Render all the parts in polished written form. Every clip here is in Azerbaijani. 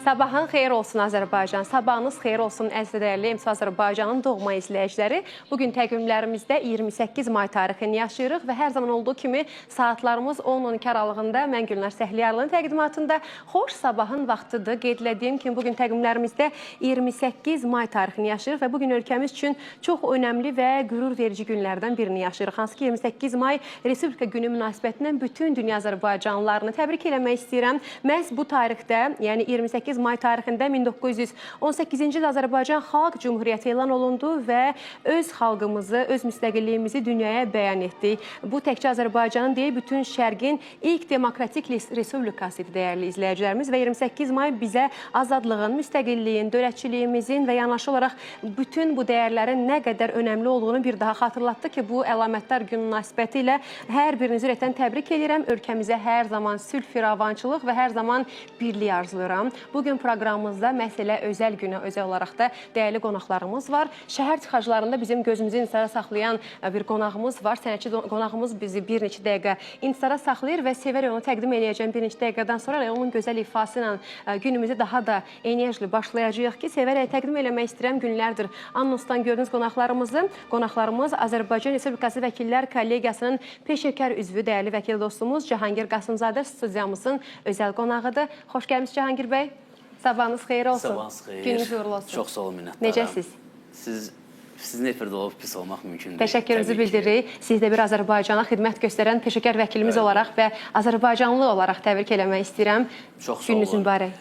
Sabahın xeyir olsun Azərbaycan, sabahınız xeyir olsun əziz dəyərli MTV Azərbaycanın doğma izləyiciləri. Bugün təqvimlərimizdə 28 may tarixini yaşayırıq və hər zaman olduğu kimi saatlarımız 10-12 aralığında mən Gülnar Səhliyarlının təqdimatında xoş sabahın vaxtıdır. Qeydlədiyim kimi bugün təqvimlərimizdə 28 may tarixini yaşayırıq və bugün ölkəmiz üçün çox önəmli və qürur verici günlərdən birini yaşayırıq. Hansı ki 28 may Respublika günü münasibətindən bütün dünya Azərbaycanlılarını təbrik eləmək istəyirəm. Məhz bu tarixdə, yəni 28 may tarixində 1918-ci il Azərbaycan Xalq Cümhuriyyəti elan olundu və öz xalqımızı, öz müstəqilliyimizi dünyaya bəyan etdik. Bu təkcə Azərbaycanın deyil, bütün Şərqin ilk demokratik respublikası idi dəyərli izləyicilərimiz və 28 may bizə azadlığın, müstəqilliyin, dövlətçiliyimizin və yanaşı olaraq bütün bu dəyərlərin nə qədər önəmli olduğunu bir daha xatırlatdı ki, bu əlamətdar gün münasibəti ilə hər birinizi ürəkdən təbrik edirəm. Ölkəmizə hər zaman sülh, firavançılıq və hər zaman birlik arzulayıram. Bugün proqramımızda məsələ özəl günə özəl olaraq da dəyərli qonaqlarımız var. Şəhər tıxaclarında bizim gözümüzü intizara saxlayan bir qonağımız var. Sənətçi qonağımız bizi bir neçə dəqiqə intizara saxlayır və sevərək onu təqdim edəcəm bir neçə dəqiqədən sonra onun gözəl ifası ilə günümüzü daha da enerjili başlayacağıq ki, sevərək təqdim eləmək istəyirəm. Günlərdir anonsdan gördüyünüz qonaqlarımız Azərbaycan Respublikası Vəkillər Kollegiyasının peşəkar üzvü, dəyərli vəkil dostumuz Cahangir Qasımzadə studiyamızın özəl qonağıdır. Xoş gəlmişsiniz Cahangir bəy. Sabahınız xeyir olsun. Sabahınız xeyir. Gününüz uğurlu olsun. Çox sağ olun, minnətdarım. Necəsiz? Sizin efirdə olub pis olmaq mümkün deyil. Təşəkkürümüzü bildiririk. Siz də bir Azərbaycana xidmət göstərən peşəkar vəkilimiz olaraq və Azərbaycanlı olaraq təbrik eləmək istəyirəm. Çox sağ olun. Gününüz mübarək.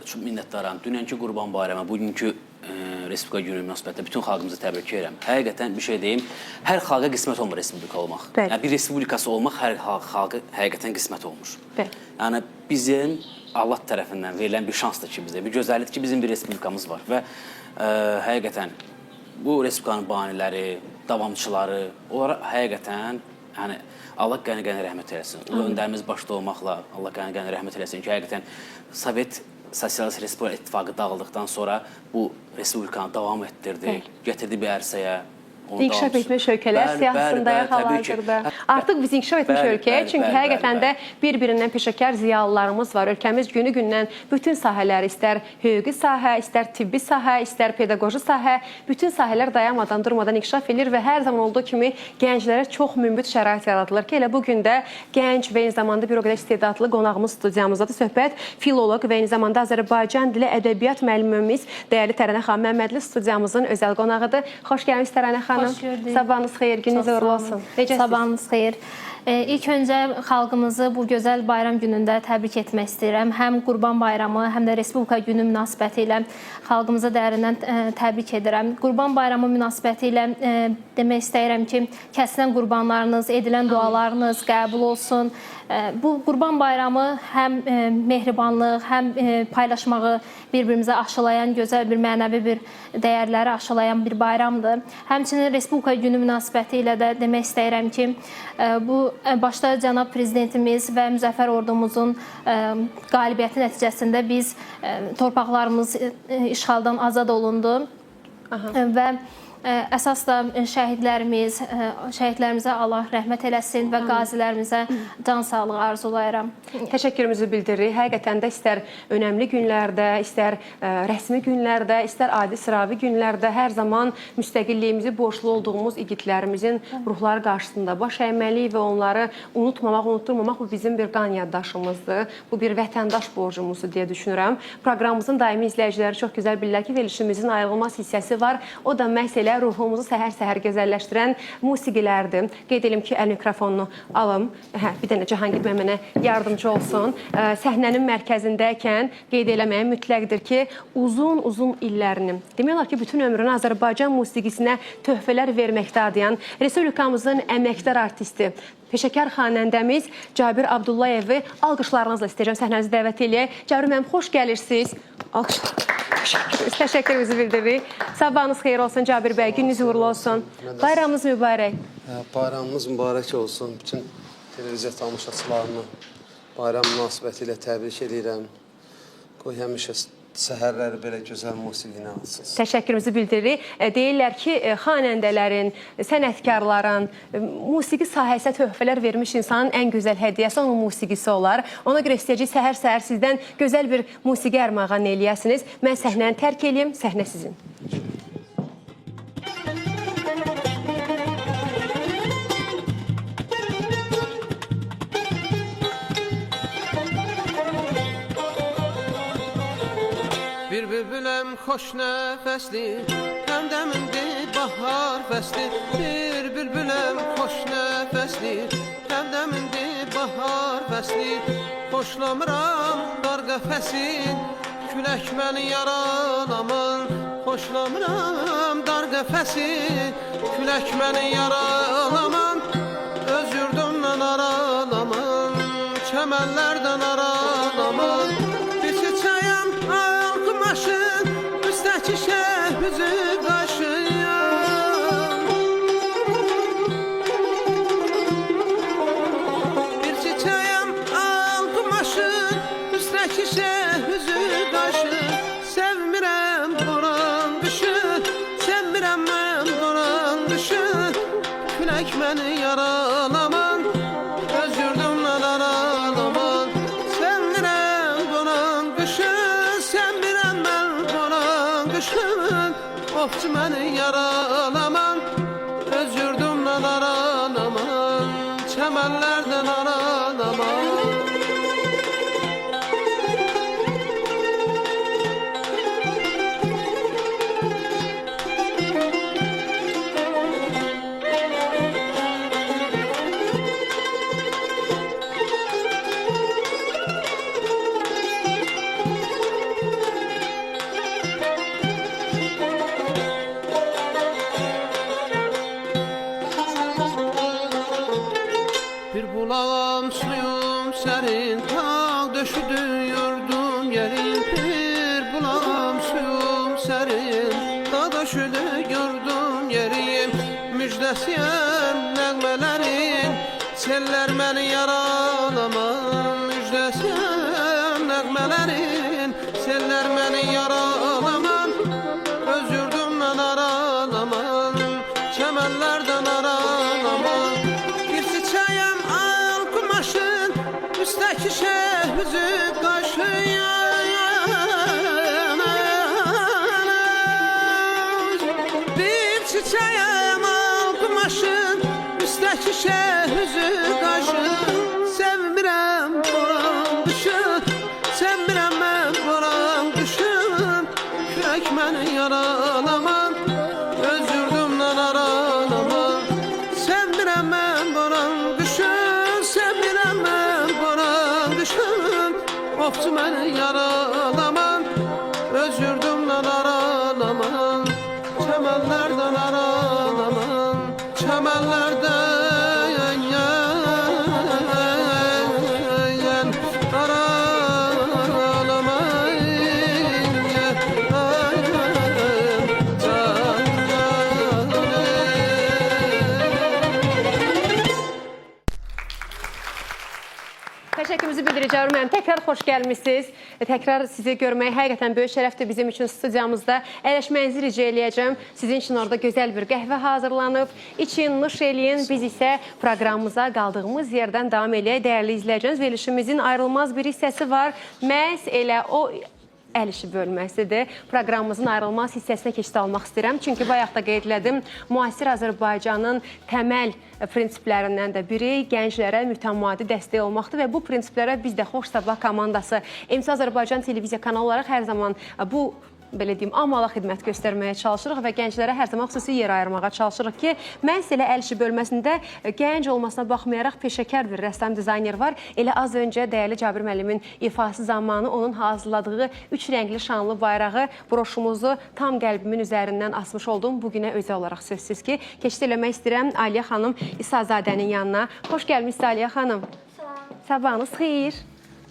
Çox minnətdaram. Dünənki Qurban Bayramı, bugünkü Respublika günü münasibətlə bütün xalqımızı təbrik edirəm. Həqiqətən bir şey deyim, hər xalqa qismət olmur respublika olmaq. Yəni, bir respublikası olmaq hər xalqa həqiqətən qismət olmur. Yəni, bizim Allah tərəfindən verilən bir şansdır ki, bizə, bir gözəllikdir ki, bizim bir respublikamız var və həqiqətən bu respublikanın baniləri, davamçıları, onlara həqiqətən Allah qəni-qəni rəhmət eləsin. O öndərimiz başda olmaqla Allah qəni-qəni rəhmət eləsin ki, həqiqətən Sovet Sosialist Respublika İttifaqı dağıldıqdan sonra bu respublikanı davam etdirdi, getirdi bir ərsəyə. İnkişaf etmiş ölkələr siyasətində hal-hazırda. Artıq biz inkişaf etmiş ölkəyə, çünki həqiqətən də bir-birindən peşəkar ziyalılarımız var. Ölkəmiz günü-gündən bütün sahələr, istər hüquqi sahə, istər tibbi sahə, istər pedaqoji sahə, bütün sahələr dayanmadan, durmadan inkişaf edir və hər zaman olduğu kimi gənclərə çox münbit şərait yaradılır ki, elə bugün də gənc və eyni zamanda bir o qədər istedadlı qonağımız studiyamızdadır. Söhbət filoloq və eyni zamanda Azərbaycan dili ədəbiyyat müəllimimiz dəyərli Tərənə xanım Məmmədli studiyamızın özəl qonağıdır. Xoş gəlmiş Tərənə xanım. Xoş gördük. Sabahınız xeyir, gününüz uğurlu olsun. Sabahınız xeyir. İlk öncə xalqımızı bu gözəl bayram günündə təbrik etmək istəyirəm. Həm Qurban Bayramı, həm də Respublika günü münasibəti ilə xalqımıza dərindən təbrik edirəm. Qurban Bayramı münasibəti ilə demək istəyirəm ki, kəsilən qurbanlarınız, edilən dualarınız qəbul olsun. Bu Qurban Bayramı həm mehribanlıq, həm paylaşmağı bir-birimizə aşılayan, gözəl bir mənəvi bir dəyərləri aşılayan bir bayramdır. Həmçinin Respublika günü münasibəti ilə də demək istəyirəm ki, bu başda cənab prezidentimiz və müzəffər ordumuzun qalibiyyəti nəticəsində biz torpaqlarımız işğaldan azad olundu və əsas da şəhidlərimizə Allah rəhmət eləsin və qazilərimizə can sağlığı arzulayıram. Təşəkkürümüzü bildiririk. Həqiqətən də istər önəmli günlərdə, istər rəsmi günlərdə, istər adi sıravi günlərdə hər zaman müstəqilliyimizi borçlu olduğumuz igidlərimizin ruhları qarşısında baş əyməliyik və onları unutmamaq, unutturmamaq bu bizim bir qan yaddaşımızdır. Bu bir vətəndaş borcumuzdur deyə düşünürəm. Proqramımızın daimi izləyiciləri çox gözəl bilirlər ki, verilişimizin ayrılmaz hissəsi var. O da məhz elə ruhumuzu səhər-səhər gözəlləşdirən musiqilərdir. Qeyd edim ki, əl mikrofonunu alım. Bir dənə Cahangir bəy mənə yardımcı olsun. Səhnənin mərkəzindəykən qeyd eləməyə mütləqdir ki, uzun illərini, demək olar ki, bütün ömrünü Azərbaycan musiqisinə töhfələr verməkdə adayan Respublikamızın əməkdar artisti, peşəkar xanəndəmiz Cabir Abdullayevi alqışlarınızla istəyəcəm səhnənizi dəvət eləyək. Cabir mənim xoş gəlirsiniz. Alqışlar. Təşəkkürümüzü bildiririk. Sabahınız xeyir olsun Cabir bəy, gününüz uğurlu olsun. Bayramınız mübarək. Bayramımız mübarək olsun. Bütün televiziya tamaşaçılarını bayram münasibəti ilə təbrik edirəm. Qoy həmişə səhərləri belə gözəl musiqi ilə alsınız. Təşəkkürümüzü bildiririk. Deyirlər ki, xanəndələrin, sənətkarların musiqi sahəsinə töhfələr vermiş insanın ən gözəl hədiyyəsi onun musiqisi olar. Ona görə istəyəcək səhər-səhər sizdən gözəl bir musiqi ərmağan eləyəsiniz. Mən səhnəni tərk eləyim, səhnə sizin. Bir bülbüləm xoş nəfəsli, həmdəmindir bahar fəsli. Bir bülbüləm xoş nəfəsli, həmdəmindir bahar fəsli. Xoşlamıram dar qəfəsin, külək məni yaralaman. Xoşlamıram dar qəfəsin, külək məni yaralaman. Öz yurdumdan aralaman, çəmənlərdən aralaman. Bir çiçəyəm maşın, üstəki şəhbüzü qaşıyam. Bir çiçəyəm alqı maşın, üstəki şəhbüzü qaşı. Sevmirəm doran qışı, sevmirəm mən doran qışı. Külək məni yaralaman, öz yurdumdan aralaman. Sevmirəm doran qışı, sevmirəm mən doran qışın. Ofçu məni yaralaman, öz yurdumdan aralaman. Çəmənlərdən aralaman. Bir bulağım suyum sərin, tağ döşüdü yurdum yerin. Bir bulağım suyum sərin, tağ döşüdü yurdum yerim. Müjdəsiyəm nəğmələrin, sellər məni yaralaman. Müjdəsiyəm nəğmələrin, sellər məni yaralaman. Öz yurdumdan aralaman, çəmənlərdən aralaman. Bir çiçəyəm al kumaşın, üstəki şəhbüzü qaşıyam. Bir çiçəyəm al kumaşın, üstəki şəhbüzü qaşı. Sevmirəm boran qışı, sevmirəm mən boran qışın. Külək məni yaralaman, öz yurdumdan aralaman. Sevmirəm mən boran qışın, sevmirəm mən boran qışın. Ofçu məni yaralaman, öz yurdumdan aralaman. Çəmənlərdən aralaman, çəmənlərdən Təşəkkürümüzü bildirəcəm. Mənim təkrar xoş gəlmişsiniz. Təkrar sizi görmək həqiqətən böyük şərəfdir bizim üçün studiyamızda. Əyləşməyinizi rica eləyəcəm. Sizin üçün orada gözəl bir qəhvə hazırlanıb. İçin, nuş eləyin. Biz isə proqramımıza qaldığımız yerdən davam eləyək. Dəyərli izləyəcəniz, verilişimizin ayrılmaz bir hissəsi var. Məhz elə o əl işi bölməsidir. Proqramımızın ayrılmaz hissəsinə keçid almaq istəyirəm. Çünki bayaq da qeyd elədim, müasir Azərbaycanın təməl prinsiplərindən də biri gənclərə mütəmadi dəstək olmaqdır və bu prinsiplərə biz də Xoş Sabah komandası MC Azərbaycan televiziya kanalı olaraq hər zaman bu belə deyim, amala xidmət göstərməyə çalışırıq və gənclərə hər zaman xüsusi yer ayırmağa çalışırıq ki, məhz elə əl işi bölməsində gənc olmasına baxmayaraq peşəkar bir rəssam dizayner var. Elə az öncə dəyərli Cabir müəllimin ifası zamanı onun hazırladığı 3 rəngli şanlı bayrağı, broşumuzu tam qəlbimin üzərindən asmış oldum. Bugünə özəl olaraq sözsüz ki, keçid eləmək istəyirəm Aliyə xanım İsazadənin yanına. Xoş gəlmişsiniz Aliyə xanım. Sabahınız xeyir.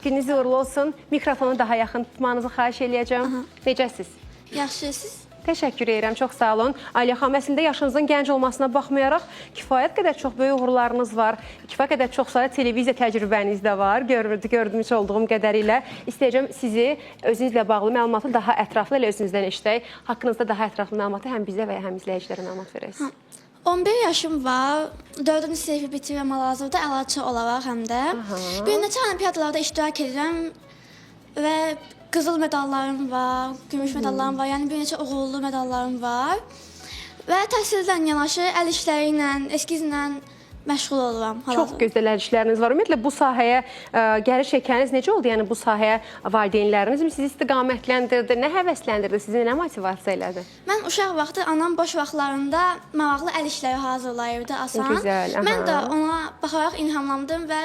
Gününüz uğurlu olsun. Mikrofonu daha yaxın tutmanızı xahiş eləyəcəm. Necəsiz? Yaxşı, siz? Təşəkkür edirəm, çox sağ olun. Aliyə xanım, əslində yaşınızın gənc olmasına baxmayaraq kifayət qədər çox böyük uğurlarınız var. Kifayət qədər çox sayı televiziya təcrübəniz də var. Gördüyümüz olduğum qədərilə. İstəyəcəm sizi özünüzlə bağlı məlumatı daha ətraflı elə özünüzdən eşidək. Haqqınızda daha ətraflı məlumatı həm bizə və ya həm izləyicilərə məlumat verəsiniz. 11 yaşım var. 4-cü sinfi bitirirəm hal-hazırda əlaçı olaraq həm də. Bir neçə olimpiadalarda iştirak edirəm və qızıl medallarım var, gümüş medallarım var, yəni bir neçə uğurlu medallarım var. Və təhsildən yanaşı əl işləri ilə, eskizlə məşğul oluram hal-hazırda. Çox gözəl əl işləriniz var. Ümumiyyətlə bu sahəyə gəliş şəkəriniz necə oldu? Yəni bu sahəyə valideynləriniz mi sizi istiqamətləndirdi, nə həvəsləndirdi, sizi nə motivasiya elədi? Mən uşaq vaxtı anam boş vaxtlarında maraqlı əl işləri hazırlayırdı asan. Gözəl, Mən də ona baxaraq ilhamlandım və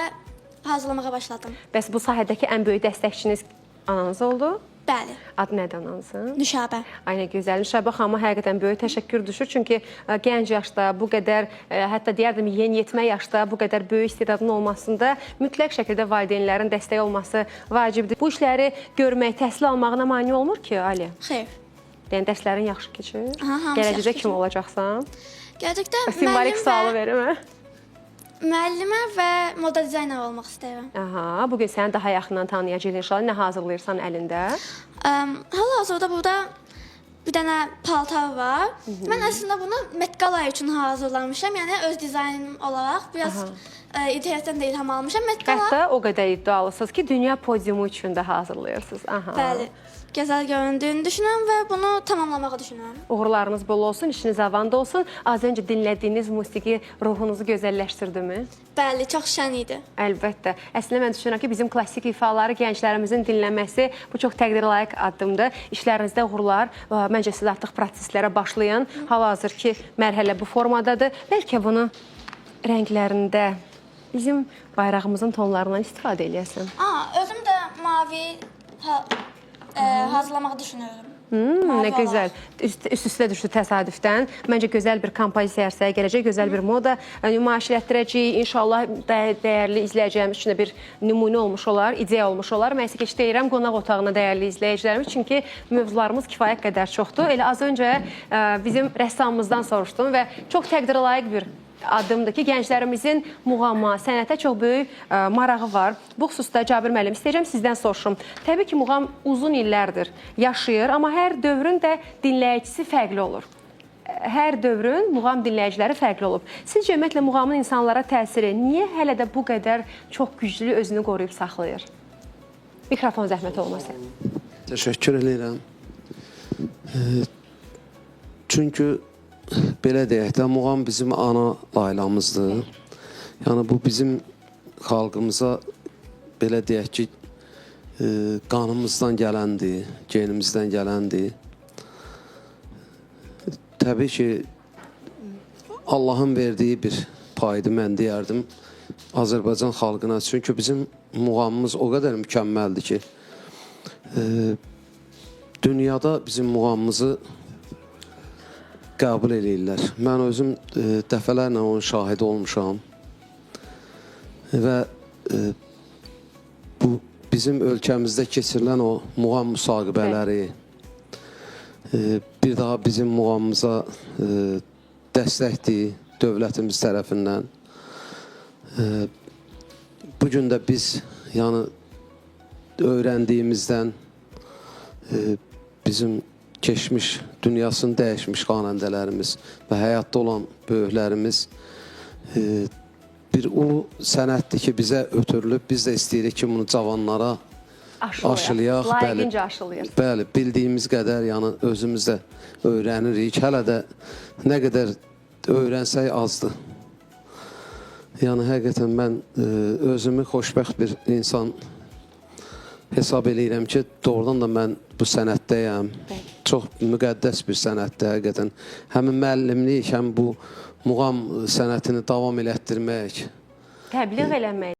hazırlamağa başladım. Bəs bu sahədəki ən böyük dəstəkçiniz ananız oldu? Bəli, Adı nədir ananızın? Nüşabə. Ay nə gözəl. Nüşabə xanıma həqiqətən böyük təşəkkür düşür. Çünki gənc yaşda bu qədər, hətta deyərdim yeniyetmə yaşda bu qədər böyük istedadın olmasında mütləq şəkildə valideynlərin dəstəyi olması vacibdir. Bu işləri görmək, təhsil almağına mane olmur ki, Ali? Xeyr. Yəni dərslərin yaxşı keçir? Hamısı Gələcəkdə yaxşı kim olacaqsan? Gələcəkdə Simvolik sualı verim. müəllimə və moda dizayner olmaq istəyirəm. Aha, bugün səni daha yaxından tanıyacağıq inşallah. Nə hazırlayırsan əlində? Hal-hazırda burada bir dənə paltar var. Mən əslində bunu Met Gala üçün hazırlamışam. Yəni öz dizaynim olaraq biraz internetdən də ilham almışam. Met Gala. Hətta o qədər iddialısınız ki, dünya podiumu üçün də hazırlayırsınız. Aha. Bəli. Gözəl göründüyünü düşünürəm və bunu tamamlamağı düşünürəm. Uğurlarınız bol olsun, işiniz avanda olsun. Az öncə dinlədiyiniz musiqi ruhunuzu gözəlləşdirdimi? Bəli, çox şən idi. Əlbəttə. Əslində mən düşünürəm ki, bizim klassik ifaları gənclərimizin dinləməsi bu çox təqdir layiq addımdır. İşlərinizdə uğurlar. Məncə siz artıq proseslərə başlayın. Hal-hazırki mərhələ bu formadadır. Bəlkə bunu rənglərində bizim bayrağımızın tonlarından istifadə eləyəsən. Özüm də mavi hazırlamağı düşünürəm. Nə gözəl. Üst-üstə düşdü təsadüfdən. Məncə gözəl bir kompozisiya ərsəyə gələcək, gözəl bir moda nümayiş etdirəcəyik. İnşallah dəyərli izləyicilərimiz üçün də bir nümunə olmuş olar, ideya olmuş olar. Mən isə keçid edirəm qonaq otağına dəyərli izləyicilərimiz. Çünki mövzularımız kifayət qədər çoxdur. Elə az öncə bizim rəssamımızdan soruşdum və çox təqdir layiq bir addımdır ki, gənclərimizin muğama, sənətə çox böyük marağı var. Bu xüsusda Cabir müəllim, istəyəcəm sizdən soruşum. Təbii ki, muğam uzun illərdir yaşayır, amma hər dövrün də dinləyicisi fərqli olur. Hər dövrün muğam dinləyiciləri fərqli olub. Sizcə, ümumiyyətlə, muğamın insanlara təsiri niyə hələ də bu qədər çox güclü özünü qoruyub saxlayır? Mikrofon zəhmət olmasın. Təşəkkür edirəm. Çünki belə deyək də, muğam bizim ana laylamızdır. Yəni, bu bizim xalqımıza, belə deyək ki, qanımızdan gələndir, genimizdən gələndir. Təbii ki, Allahın verdiyi bir paydır, mən deyərdim, Azərbaycan xalqına. Çünki bizim muğamımız o qədər mükəmməldir ki, dünyada bizim muğamımızı qəbul edirlər. Mən özüm dəfələrlə onun şahidi olmuşam və bu bizim ölkəmizdə keçirilən o muğam müsaqibələri, bir daha bizim muğamımıza dəstəkdir dövlətimiz tərəfindən. Bugün də biz yəni öyrəndiyimizdən bizim keçmiş dünyasını dəyişmiş xanəndələrimiz və həyatda olan böyüklərimiz bir o sənətdir ki, bizə ötürülüb, biz də istəyirik ki, bunu cavanlara aşılayaq. Layiqincə aşılayır. Bəli, bildiyimiz qədər, yəni özümüz də öyrənirik. Hələ də nə qədər öyrənsək azdır. Yəni, həqiqətən mən özümü xoşbəxt bir insan hesab eləyirəm ki, doğrudan da mən bu sənətdəyəm. Çox müqəddəs bir sənətdir, həqiqətən. Həmin müəllimlik, həm bu muğam sənətini davam elətdirmək. Təbliğ eləmək.